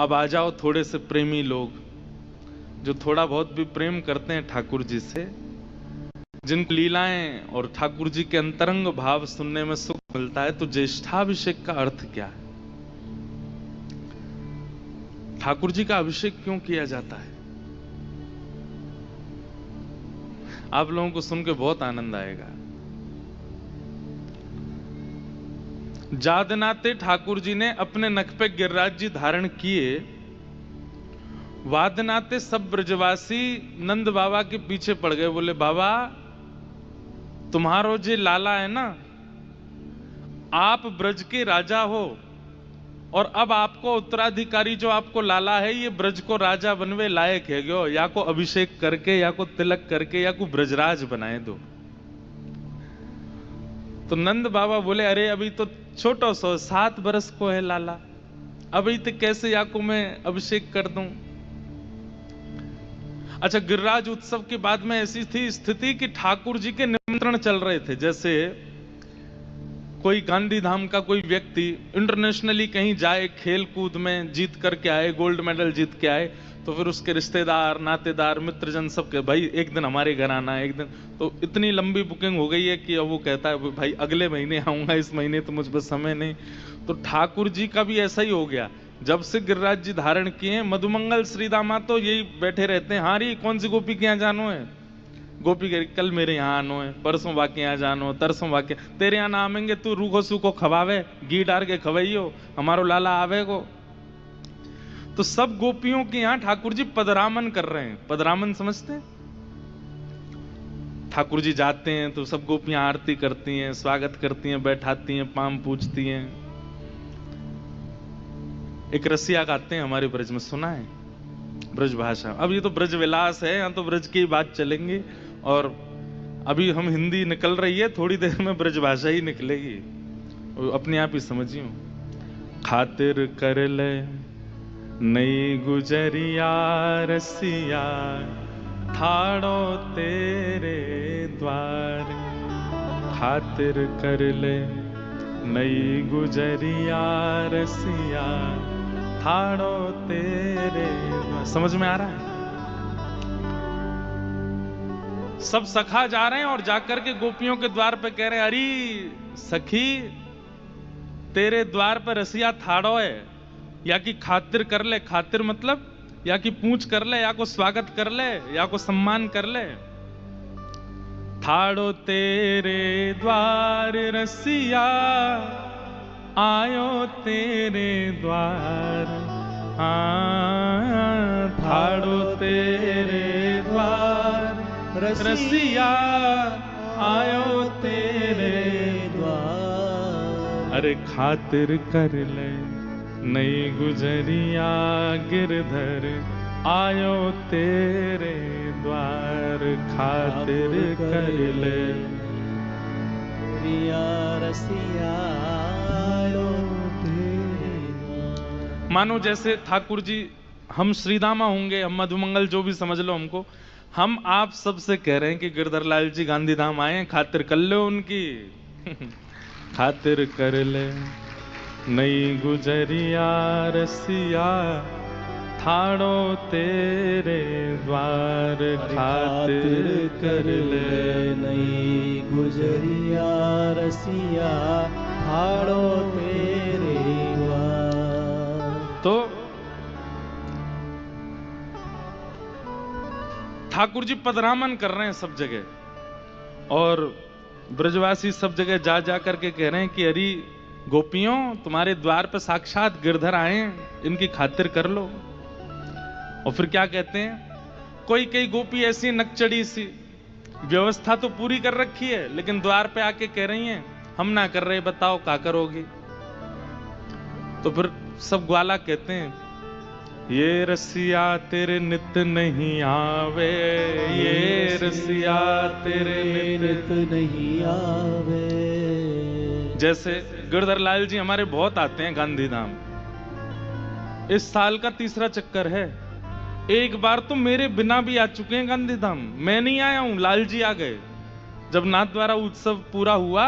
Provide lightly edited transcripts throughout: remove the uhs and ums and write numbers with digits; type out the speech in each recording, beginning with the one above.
अब आ जाओ थोड़े से प्रेमी लोग, जो थोड़ा बहुत भी प्रेम करते हैं ठाकुर जी से, जिन लीलाएं और ठाकुर जी के अंतरंग भाव सुनने में सुख मिलता है। तो ज्येष्ठाभिषेक का अर्थ क्या है? ठाकुर जी का अभिषेक क्यों किया जाता है? आप लोगों को सुन के बहुत आनंद आएगा। जादनाते ठाकुर जी ने अपने नख पे गिरिराज जी धारण किए, वादनाते सब ब्रजवासी नंद बाबा के पीछे पड़ गए। बोले बाबा तुम्हारो जे लाला है ना, आप ब्रज के राजा हो, और अब आपको उत्तराधिकारी जो आपको लाला है, ये ब्रज को राजा बनवे लायक है गयो, या को अभिषेक करके, या को तिलक करके, या को ब्रजराज बनाए दो। तो नंद बाबा बोले अरे अभी तो छोटो सो 7 बरस को है लाला, अभी तो कैसे याको मैं अभिषेक कर दूं। अच्छा, गिरिराज उत्सव के बाद में ऐसी थी स्थिति कि ठाकुर जी के निमंत्रण चल रहे थे। जैसे कोई गांधी धाम का कोई व्यक्ति इंटरनेशनली कहीं जाए, खेल कूद में जीत करके आए, गोल्ड मेडल जीत के आए, तो फिर उसके रिश्तेदार, नातेदार, मित्रजन सब के भाई एक दिन हमारे घर आना है, एक दिन। तो इतनी लंबी बुकिंग हो गई है कि अब वो कहता है भाई अगले महीने आऊंगा, इस महीने तो मुझ पर समय नहीं। तो ठाकुर जी का भी ऐसा ही हो गया। जब से गिरिराज जी धारण किए, मधुमंगल श्रीदामा तो यही बैठे रहते हैं, हाँ री कौन सी गोपी के यहाँ जानो है, गोपी कल मेरे यहाँ आनो है, परसों बाकी यहाँ जानो, तरसों बाकी तेरे यहाँ ना आवेंगे, तू रूखो सूखो खवावे, घी डार के खवाइयो, हमारो लाला आवे को। तो सब गोपियों के यहाँ ठाकुर जी पदरामन कर रहे हैं। पदरामन समझते हैं? ठाकुर जी जाते हैं तो सब गोपियां आरती करती हैं, स्वागत करती हैं, बैठाती हैं, पाम पूछती हैं। एक रसिया गाते हैं हमारे ब्रज में, सुना है? ब्रज भाषा। अब ये तो ब्रज विलास है, यहाँ तो ब्रज की बात चलेंगी, और अभी हम हिंदी निकल रही है, थोड़ी देर में ब्रज भाषा ही निकलेगी, अपने आप ही समझियो। खातिर कर ले नई गुजरिया रसिया, ठाड़ो तेरे द्वार। खातिर कर ले नई गुजरिया रसिया, ठाड़ो तेरे द्वार। समझ में आ रहा है? सब सखा जा रहे हैं और जाकर के गोपियों के द्वार पे कह रहे हैं अरे सखी तेरे द्वार पर रसिया ठाड़ो है, या कि खातिर कर ले। खातिर मतलब या कि पूछ कर ले, या को स्वागत कर ले, या को सम्मान कर ले। ठाड़ो तेरे द्वार रसिया, आयो तेरे द्वार। ठाड़ो तेरे द्वार रसिया, आयो तेरे द्वार। अरे खातिर कर ले नई गुजरिया गिरधर, आयो तेरे द्वार। खातिर कर ले रसिया, आयो तेरे द्वार। मानो जैसे ठाकुर जी, हम श्रीदामा होंगे, हम मधुमंगल, जो भी समझ लो हमको, हम आप सबसे कह रहे हैं कि गिरधर लाल जी गांधी धाम आए, खातिर कर लो उनकी। खातिर कर ले नई गुजरिया रसिया, ठाड़ो तेरे द्वार। खातिर कर ले नई गुजरिया रसिया, ठाड़ो तेरे द्वार। तो ठाकुर जी पदरामन कर रहे हैं सब जगह, और ब्रजवासी सब जगह जा जा करके कह रहे हैं कि अरे गोपियों तुम्हारे द्वार पर साक्षात गिरधर आए हैं, इनकी खातिर कर लो। और फिर क्या कहते हैं, कोई कई गोपी ऐसी नकचड़ी सी, व्यवस्था तो पूरी कर रखी है, लेकिन द्वार पे आके कह रही हैं हम ना कर रहे, बताओ क्या करोगी। तो फिर सब ग्वाला कहते हैं ये रसिया तेरे नित नहीं आवे, ये रसिया तेरे नित नहीं आवे। जैसे गिरधर लाल जी हमारे बहुत आते हैं गांधी धाम, इस साल का 3रा चक्कर है। एक बार तो मेरे बिना भी आ चुके हैं गांधी धाम, मैं नहीं आया हूं, लाल जी आ गए। जब नाथ द्वारा उत्सव पूरा हुआ,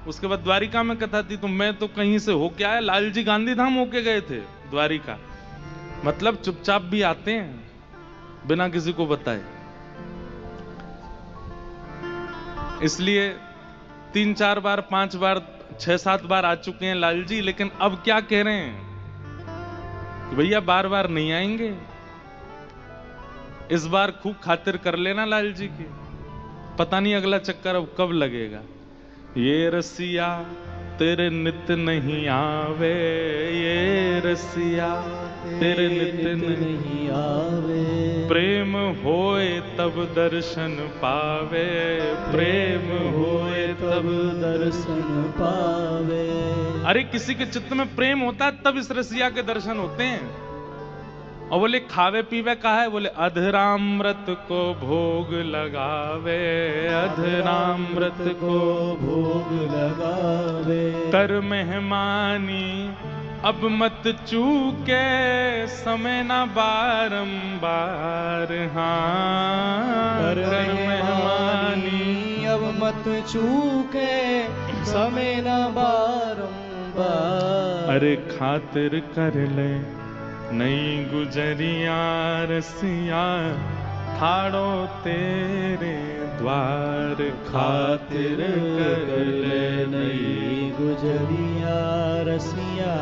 उसके बाद द्वारिका में कथा थी, तो मैं तो कहीं से होके आया, लाल जी गांधी धाम होके गए थे द्वारिका। मतलब चुपचाप भी आते हैं बिना किसी को बताए। इसलिए 3-4 बार 5 बार 6-7 बार आ चुके हैं लाल जी, लेकिन अब क्या कह रहे हैं कि भैया बार बार नहीं आएंगे, इस बार खूब खातिर कर लेना लाल जी की, पता नहीं अगला चक्कर अब कब लगेगा। ये रसिया तेरे नित नहीं आवे, ये रसिया तेरे नित नहीं आवे, प्रेम होए तब दर्शन पावे, प्रेम होए तब दर्शन पावे। अरे किसी के चित्त में प्रेम होता है तब इस रसिया के दर्शन होते हैं। और बोले खावे पीवे का है, बोले अधरामृत को भोग लगावे, अधरामृत को भोग लगावे। कर मेहमानी अब मत चूके, समय ना बारंबार। हाँ कर मेहमानी अब मत चूके, समय ना बारंबार। अरे खातिर कर ले नहीं गुजरिया रसिया, ठाड़ो तेरे द्वार। खातिर कर ले नहीं गुजरिया रसिया,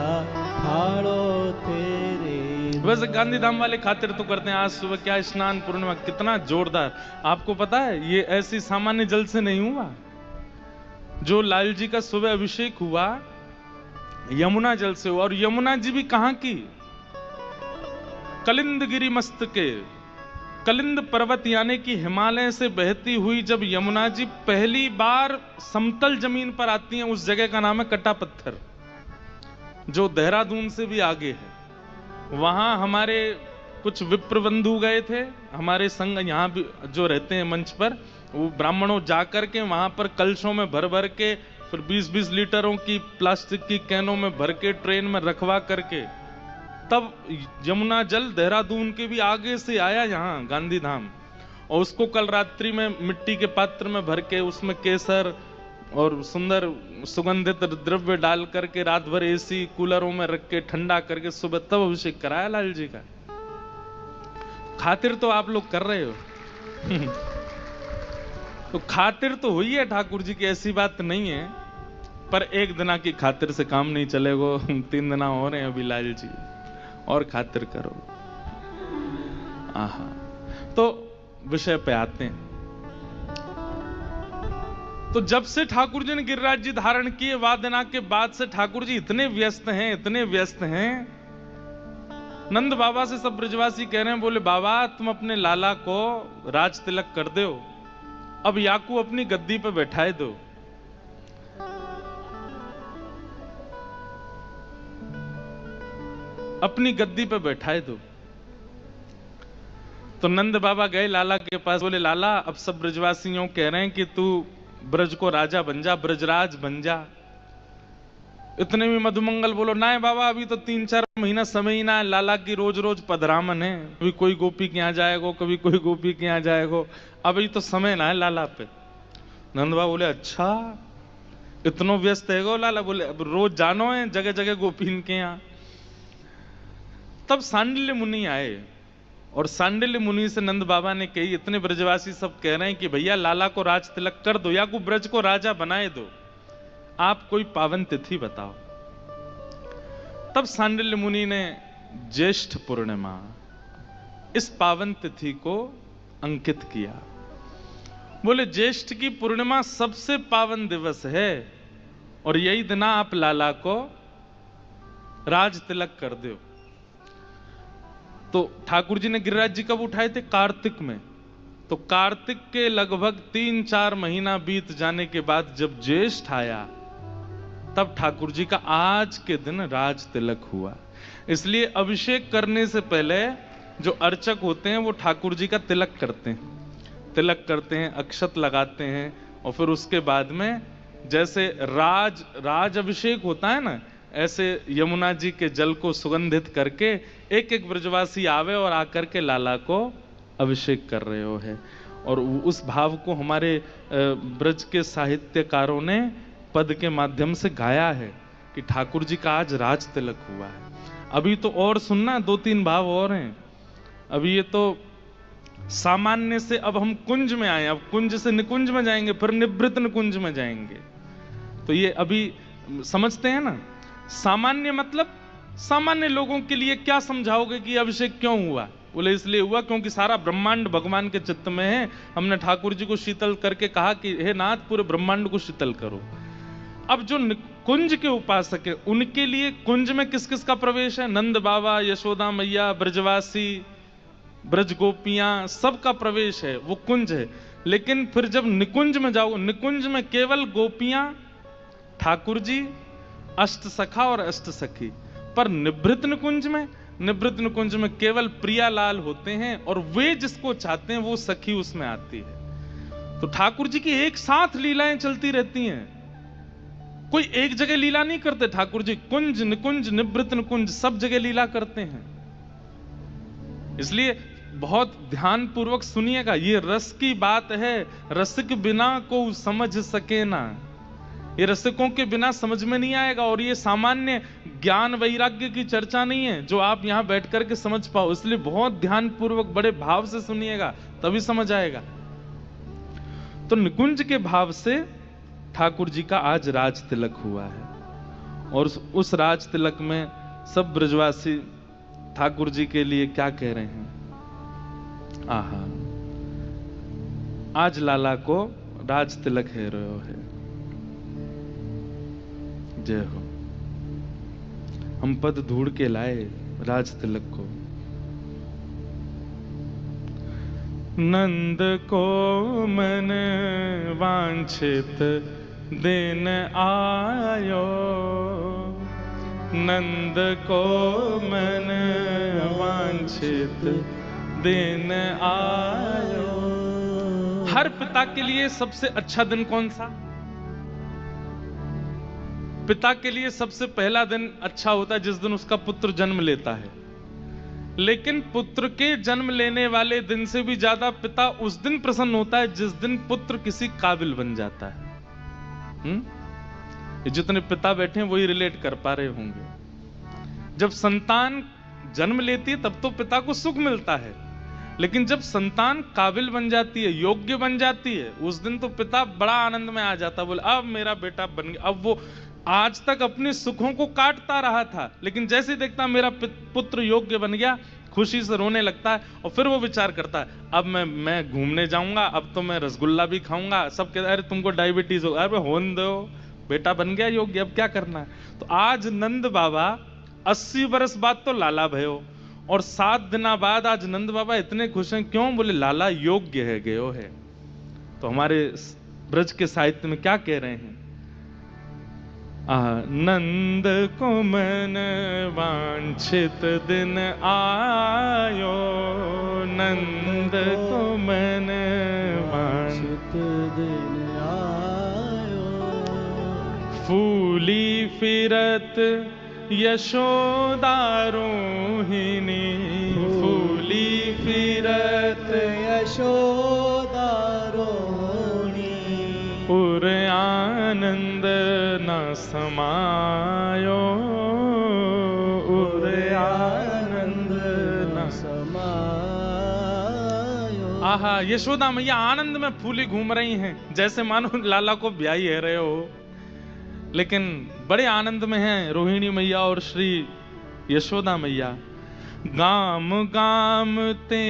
ठाड़ो तेरे। वैसे गांधी धाम वाले खातिर तो करते हैं। आज सुबह क्या स्नान पूर्णिमा, कितना जोरदार। आपको पता है ये ऐसी सामान्य जल से नहीं हुआ, जो लाल जी का सुबह अभिषेक हुआ यमुना जल से हुआ। और यमुना जी भी कहां की, कलिंद गिरी मस्तके, कलिंद पर्वत यानी कि हिमालय से बहती हुई जब यमुना जी पहली बार समतल जमीन पर आती हैं, उस जगह का नाम है कटा पत्थर, जो देहरादून से भी आगे है। वहां हमारे कुछ विप्र बंधु गए थे, हमारे संग यहाँ भी जो रहते हैं मंच पर, वो ब्राह्मणों जाकर के वहां पर कलशों में भर भर के, फिर 20-20 लीटरों की प्लास्टिक की कैनों में भर के ट्रेन में रखवा करके, तब यमुना जल देहरादून के भी आगे से आया यहाँ गांधी धाम। और उसको कल रात्रि में मिट्टी के पात्र में भर के, उसमें केसर और सुंदर सुगंधित द्रव्य डाल करके रात भर एसी कूलरों में रख के ठंडा करके सुबह तब अभिषेक कराया लाल जी का। खातिर तो आप लोग कर रहे हो तो खातिर तो हुई है ठाकुर जी की, ऐसी बात नहीं है, पर एक दिना की खातिर से काम नहीं चलेगा। 3 दिना हो रहे हैं अभी लाल जी, और खातिर करो। आहा, तो विषय पे आते हैं। तो जब से ठाकुर जी ने गिरिराज जी धारण किए वादना के बाद से ठाकुर जी इतने व्यस्त हैं, इतने व्यस्त हैं। नंद बाबा से सब ब्रजवासी कह रहे हैं, बोले बाबा तुम अपने लाला को राज तिलक कर दो, अब याकू अपनी गद्दी पे बैठाए दो। अपनी गद्दी पे बैठाए दो। तो नंद बाबा गए लाला के पास, बोले लाला अब सब ब्रजवासियों कह रहे हैं कि तू ब्रज को राजा बन जा, ब्रजराज बन जा। इतने में मधुमंगल बोलो ना बाबा अभी तो 3-4 महीना समय ही ना है, लाला की रोज रोज पधरामन है, कभी कोई गोपी के यहाँ जाएगो, कभी कोई गोपी के यहाँ जाएगो, अभी तो समय ना है लाला पे। नंद बाबा बोले अच्छा इतनो व्यस्त है गो लाला, बोले अब रोज जानो है जगह जगह गोपीन के यहाँ। तब सांडिल्य मुनि आए और सांडिल्य मुनि से नंद बाबा ने कही, इतने ब्रजवासी सब कह रहे हैं कि भैया लाला को राज तिलक कर दो या को ब्रज को राजा बनाए दो, आप कोई पावन तिथि बताओ। तब सांडिल्य मुनि ने ज्येष्ठ पूर्णिमा इस पावन तिथि को अंकित किया। बोले ज्येष्ठ की पूर्णिमा सबसे पावन दिवस है और यही दिन आप लाला को राज तिलक कर दो। तो ठाकुर जी ने गिरिराज जी कब उठाए थे? कार्तिक में। तो कार्तिक के लगभग 3-4 महीना बीत जाने के बाद जब ज्येष्ठ आया तब ठाकुर जी का आज के दिन राज तिलक हुआ। इसलिए अभिषेक करने से पहले जो अर्चक होते हैं वो ठाकुर जी का तिलक करते हैं, अक्षत लगाते हैं और फिर उसके बाद में जैसे राज अभिषेक होता है ना, ऐसे यमुना जी के जल को सुगंधित करके एक एक ब्रजवासी आवे और आकर के लाला को अभिषेक कर रहे हो है। और उस भाव को हमारे ब्रज के साहित्यकारों ने पद के माध्यम से गाया है कि ठाकुर जी का आज राज तिलक हुआ है। अभी तो और सुनना, 2-3 भाव और हैं। अभी ये तो सामान्य से अब हम कुंज में आए, अब कुंज से निकुंज में जाएंगे, फिर निवृत्त निकुंज में जाएंगे। तो ये अभी समझते हैं ना। सामान्य मतलब सामान्य लोगों के लिए क्या समझाओगे कि अभिषेक क्यों हुआ? बोले इसलिए हुआ क्योंकि सारा ब्रह्मांड भगवान के चित्त में है। हमने ठाकुर जी को शीतल करके कहा कि हे नाथ, पूरे ब्रह्मांड को शीतल करो। अब जो कुंज के उपासक है उनके लिए कुंज में किस किस का प्रवेश है? नंद बाबा, यशोदा मैया, ब्रजवासी, ब्रज गोपियां, सबका प्रवेश है, वो कुंज है। लेकिन फिर जब निकुंज में जाओ, निकुंज में केवल गोपियां, ठाकुर जी, अष्ट सखा और अष्ट सखी। पर निवृत्त निकुंज में, निवृत्त निकुंज में केवल प्रियालाल होते हैं और वे जिसको चाहते हैं वो सखी उसमें आती है। तो ठाकुर जी की एक साथ लीलाएं चलती रहती हैं, कोई एक जगह लीला नहीं करते ठाकुर जी। कुंज निकुंज निवृत्त निकुंज सब जगह लीला करते हैं। इसलिए बहुत ध्यान पूर्वक सुनिएगा, ये रस की बात है। रसिक बिना को समझ सके ना, ये रसिकों के बिना समझ में नहीं आएगा। और ये सामान्य ज्ञान वैराग्य की चर्चा नहीं है जो आप यहां बैठ करके समझ पाओ। इसलिए बहुत ध्यान पूर्वक बड़े भाव से सुनिएगा, तभी समझ आएगा। तो निकुंज के भाव से ठाकुर जी का आज राज तिलक हुआ है। और उस राज तिलक में सब ब्रजवासी ठाकुर जी के लिए क्या कह रहे हैं? आहा, आज लाला को राज तिलक है रहो है। जय हो। हम पद ढूंढ के लाए राज तिलक को। नंद को मन वांछित दिन आयो, नंद को मन वांछित दिन आयो। हर पिता के लिए सबसे अच्छा दिन कौन सा? पिता के लिए सबसे पहला दिन अच्छा होता है जिस दिन उसका पुत्र जन्म लेता है। लेकिन पुत्र के जन्म लेने वाले दिन से भी ज्यादा पिता उस दिन प्रसन्न होता है जिस दिन पुत्र किसी काबिल बन जाता है। जितने पिता बैठे हैं वही रिलेट कर पा रहे होंगे। जब संतान जन्म लेती है तब तो पिता को सुख मिलता है, लेकिन जब संतान काबिल बन जाती है, योग्य बन जाती है, उस दिन तो पिता बड़ा आनंद में आ जाता है। बोले अब मेरा बेटा बन गया। अब वो आज तक अपने सुखों को काटता रहा था, लेकिन जैसे देखता मेरा पुत्र योग्य बन गया, खुशी से रोने लगता है। और फिर वो विचार करता है अब मैं घूमने जाऊंगा, अब तो मैं रसगुल्ला भी खाऊंगा। सब कहते अरे तुमको डायबिटीज हो, अरे होने दो, बेटा बन गया योग्य, अब क्या करना है। तो आज नंद बाबा 80 वर्ष बाद तो लाला भयो, और 7 दिन बाद आज नंद बाबा इतने खुश हैं। क्यों? बोले लाला योग्य है, गयो है। तो हमारे ब्रज के साहित्य में क्या कह रहे हैं? नंद को मन वांछित दिन आयो, नंद को मन वांछित दिन आयो। फूली फिरत यशोदा रोहिणी, फूली फिरत यशोदा रोहिणी। पुर आनंद न समायो, उर आनंद न समायो। आहा, यशोदा मैया आनंद में फूली घूम रही हैं, जैसे मानो लाला को ब्याही है रहे हो, लेकिन बड़े आनंद में हैं रोहिणी मैया और श्री यशोदा मैया। गाम गाम ते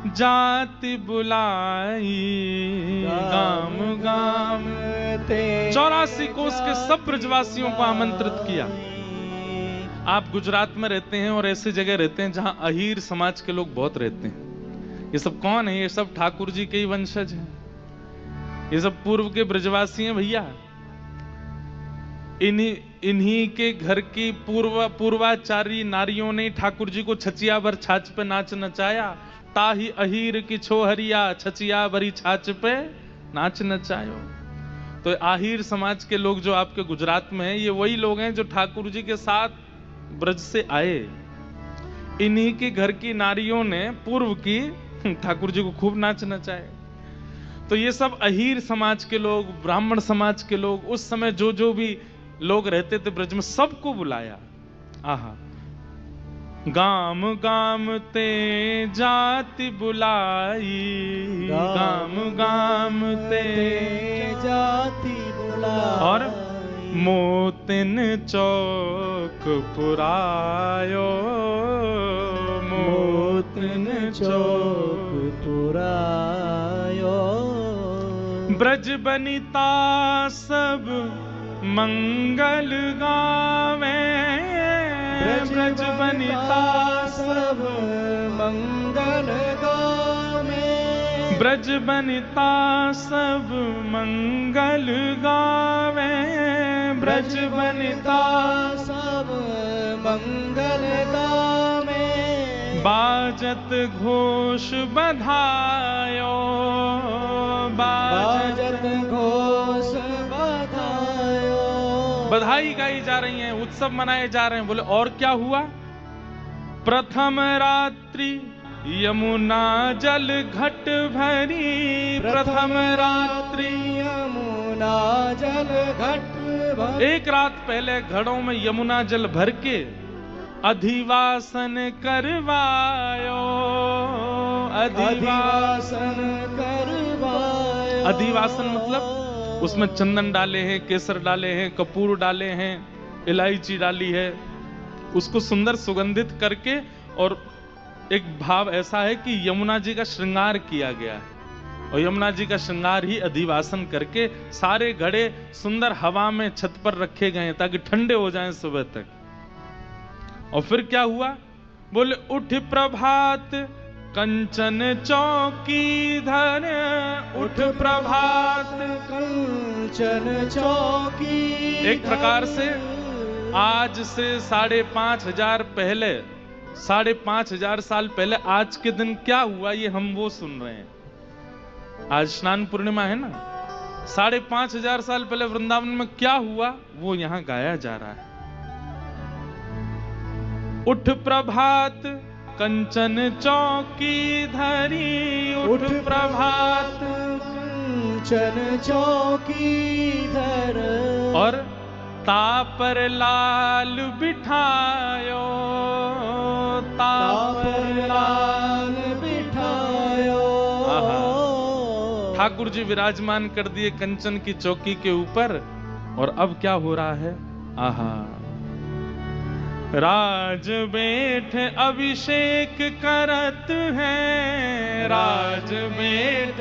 जाति बुलाई, गाम गाम ते 84 कोस के सब ब्रजवासियों को आमंत्रित किया। आप गुजरात में रहते हैं और ऐसी जगह रहते हैं जहां अहीर समाज के लोग बहुत रहते हैं। ये सब कौन है? ये सब ठाकुर जी के ही वंशज हैं। ये सब पूर्व के ब्रजवासी हैं भैया। इन्हीं के घर की पूर्वाचारी नारियों ने ठाकुर जी को छचिया भर छाछ पे नाच नचाया। ताही अहीर की छोहरिया, छचिया भरी छाछ पे नाच नचायो। तो आहिर समाज के लोग जो आपके गुजरात में हैं, ये वही लोग हैं जो ठाकुर जी के साथ ब्रज से आए। इन्हीं के घर की नारियों ने पूर्व की ठाकुर जी को खूब नाच नचाए। तो ये सब अहीर समाज के लोग, ब्राह्मण समाज के लोग, उस समय जो भी लोग रहते थे ब्रज में, सबको बुलाया। आहा, गाम गाम ते जाति बुलाई, गाम गाम ते जाति बुलाई, और मोतिन चौक पुरायो, मोतिन चौक पुरायो। ब्रज बनिता सब मंगल गावे, ब्रज बनिता सब मंगल गावे, ब्रज बनिता सब मंगल गावे, ब्रज बनिता सब मंगल गावे। बाजत घोष बधायो, बाजत घोष बधायो। बधाई गाई जा रही है, उत्सव मनाए जा रहे हैं। बोले और क्या हुआ? प्रथम रात्रि यमुना जल घट भरी, प्रथम रात्रि यमुना जल घट भरी। एक रात पहले घड़ों में यमुना जल भर के अधिवासन करवायो, अधिवासन करवायो। अधिवासन मतलब उसमें चंदन डाले हैं, केसर डाले हैं, कपूर डाले हैं, इलायची डाली है, उसको सुंदर सुगंधित करके, और एक भाव ऐसा है कि यमुना जी का श्रृंगार किया गया है, और यमुना जी का श्रृंगार ही अधिवासन करके सारे घड़े सुंदर हवा में छत पर रखे गए ताकि ठंडे हो जाएं सुबह तक। और फिर क्या हुआ? बोले उठ प्रभात कंचन चौकी धर, उठ प्रभात कंचन चौकी। एक प्रकार से आज से 5,500 पहले, 5,500 साल पहले आज के दिन क्या हुआ ये हम वो सुन रहे हैं। आज स्नान पूर्णिमा है ना, 5,500 साल पहले वृंदावन में क्या हुआ वो यहां गाया जा रहा है। उठ प्रभात कंचन चौकी धरी, उठ प्रभात कंचन चौकी धर, और तापर लाल बिठायो, तापर लाल बिठायो। ठाकुर जी विराजमान कर दिए कंचन की चौकी के ऊपर। और अब क्या हो रहा है? आहा, राज बैठ अभिषेक करत हैं, राज बैठ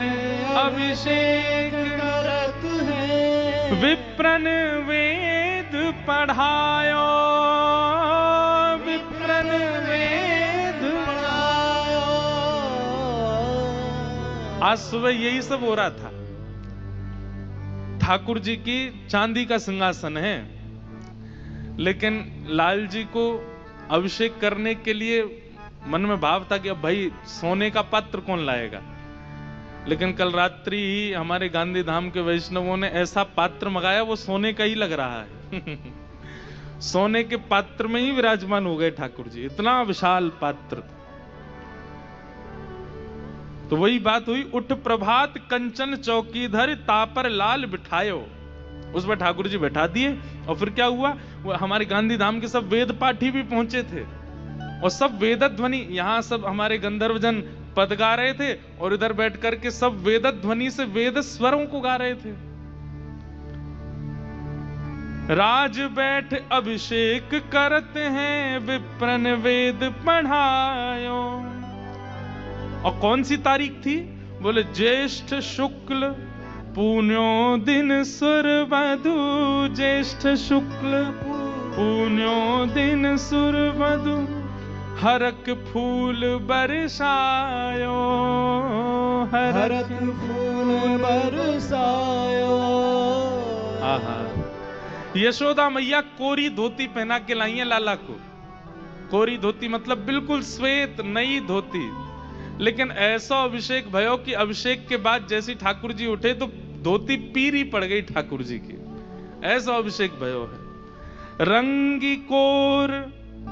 अभिषेक करत हैं। विप्रन वेद पढ़ायो, विप्रन वेद पढ़ायो। आज सुबह यही सब हो रहा था। ठाकुर जी की चांदी का सिंहासन है, लेकिन लाल जी को अभिषेक करने के लिए मन में भाव था कि अब भाई सोने का पात्र कौन लाएगा। लेकिन कल रात्रि ही हमारे गांधी धाम के वैष्णवों ने ऐसा पात्र मंगाया, वो सोने का ही लग रहा है। सोने के पात्र में ही विराजमान हो गए ठाकुर जी, इतना विशाल पात्र। तो वही बात हुई, उठ प्रभात कंचन चौकीधर तापर लाल बिठायो, उस पर ठाकुर जी बैठा दिए। और फिर क्या हुआ? वो हमारे गांधी धाम के सब वेद पाठी भी पहुंचे थे, और सब वेद ध्वनि, यहां सब हमारे गंधर्वजन पद गा रहे थे, और इधर बैठ करके सब वेद ध्वनि से वेद स्वरों को गा रहे थे। राज बैठ अभिषेक करते हैं, विप्रन वेद पढ़ायो। और कौन सी तारीख थी? बोले ज्येष्ठ शुक्ल पुण्यो दिन सुरवधु, ज्येष्ठ शुक्ल पुण्यो दिन सुरवधु, हरक फूल बरसायो, हरक फूल बरसायो। आहा, यशोदा मैया कोरी धोती पहना के लाई है लाला को। कोरी धोती मतलब बिल्कुल श्वेत नई धोती। लेकिन ऐसा अभिषेक भयो कि अभिषेक के बाद जैसी ठाकुर जी उठे तो धोती पीरी पड़ गई ठाकुर जी की, ऐसा अभिषेक भयो है। रंगी कोर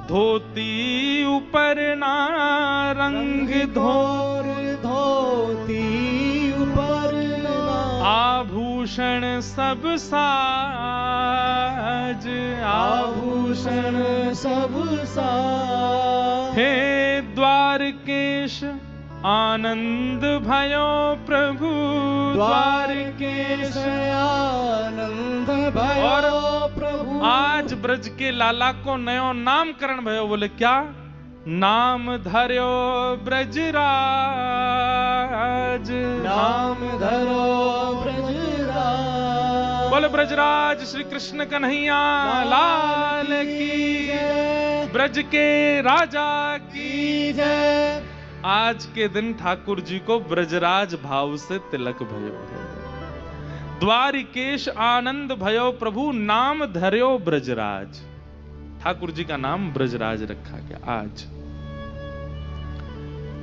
धोती ऊपर ना, रंग धोर धोती ऊपर ना, आभूषण आभूषण सब साज, आभूषण सब साज। हे द्वारकेश आनंद भयो प्रभु, द्वारकेश आनंद भयो प्रभु। आज ब्रज के लाला को नयो नामकरण भयो। बोले क्या? नाम धर्यो ब्रजराज, नाम धरो ब्रजराज। बोले ब्रजराज श्री कृष्ण कन्हैया लाल की जय, ब्रज के राजा की। जय। आज के दिन ठाकुर जी को ब्रजराज भाव से तिलक भयो है। द्वारिकेश आनंद भयो प्रभु, नाम धर्यो ब्रजराज। ठाकुर जी का नाम ब्रजराज रखा गया आज।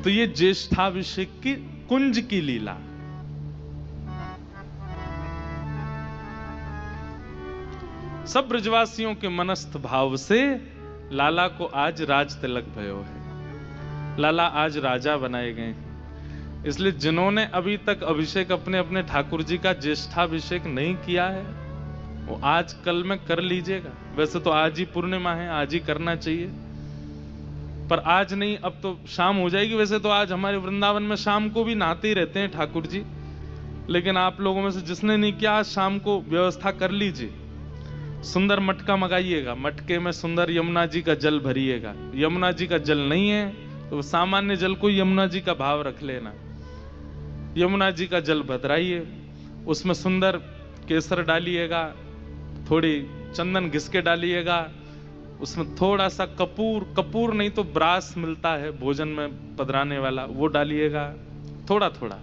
तो ये ज्येष्ठाभिषेक की कुंज की लीला। सब ब्रजवासियों के मनस्थ भाव से लाला को आज राज तिलक भयो है। लाला आज राजा बनाए गए हैं। इसलिए जिन्होंने अभी तक अभिषेक अपने अपने ठाकुर जी का ज्येष्ठाभिषेक नहीं किया है, वो आज कल में कर लीजिएगा। वैसे तो आज ही पूर्णिमा है, आज ही करना चाहिए, पर आज नहीं, अब तो शाम हो जाएगी। वैसे तो आज हमारे वृंदावन में शाम को भी नहाते ही रहते हैं ठाकुर जी, लेकिन आप लोगों में से जिसने नहीं किया, आज शाम को व्यवस्था कर लीजिए। सुंदर मटका मंगाइएगा, मटके में सुंदर यमुना जी का जल भरिएगा। यमुना जी का जल नहीं है तो सामान्य जल को यमुना जी का भाव रख लेना। यमुना जी का जल भराइए, उसमें सुंदर केसर डालिएगा, थोड़ी चंदन घिस के डालिएगा, उसमें थोड़ा सा कपूर, कपूर नहीं तो ब्रास मिलता है भोजन में पधराने वाला, वो डालिएगा थोड़ा थोड़ा।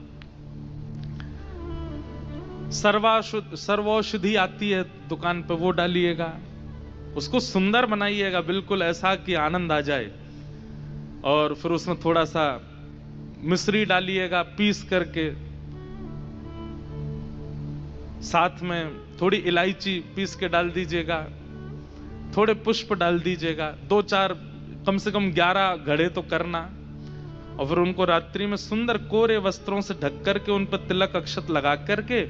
सर्वौषधि आती है दुकान पे, वो डालिएगा। उसको सुंदर बनाइएगा, बिल्कुल ऐसा कि आनंद आ जाए। और फिर उसमें थोड़ा सा मिश्री डालिएगा पीस करके, साथ में थोड़ी इलायची पीस के डाल दीजिएगा, थोड़े पुष्प डाल दीजिएगा, 2-4 कम से कम 11 घड़े तो करना। और फिर उनको रात्रि में सुंदर कोरे वस्त्रों से ढक करके उन पर तिलक अक्षत लगा करके,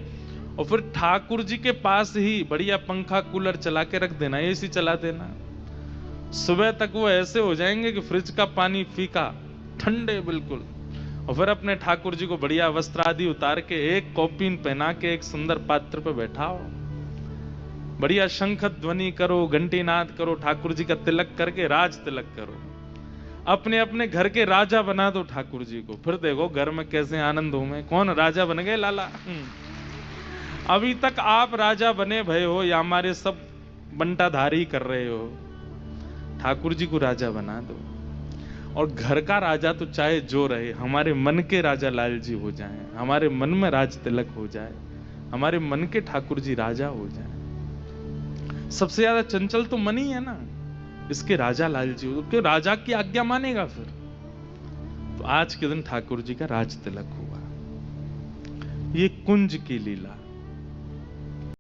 और फिर ठाकुर जी के पास ही बढ़िया पंखा कूलर चला के रख देना, एसी चला देना। सुबह तक वो ऐसे हो जाएंगे कि फ्रिज का पानी फीका, ठंडे बिल्कुल। और फिर अपने ठाकुर जी को बढ़िया वस्त्र आदि उतार के, एक कौपीन पहना के, एक सुंदर पात्र पे बैठाओ, बढ़िया शंख ध्वनि करो, घंटी नाद करो, ठाकुर जी का तिलक करके राज तिलक करो। अपने अपने घर के राजा बना दो ठाकुर जी को, फिर देखो घर में कैसे आनंद होंगे। कौन राजा बन गए? लाला। अभी तक आप राजा बने भय हो या हमारे सब बंटाधारी कर रहे हो? ठाकुर जी को राजा बना दो। और घर का राजा तो चाहे जो रहे, हमारे मन के राजा लाल जी हो जाएं, हमारे मन में राज तिलक हो जाए, हमारे मन के ठाकुर जी राजा हो जाएं। सबसे ज्यादा चंचल तो मन ही है ना, इसके राजा लाल जी हो, तो राजा की आज्ञा मानेगा फिर। तो आज के दिन ठाकुर जी का राज तिलक हुआ। ये कुंज की लीला।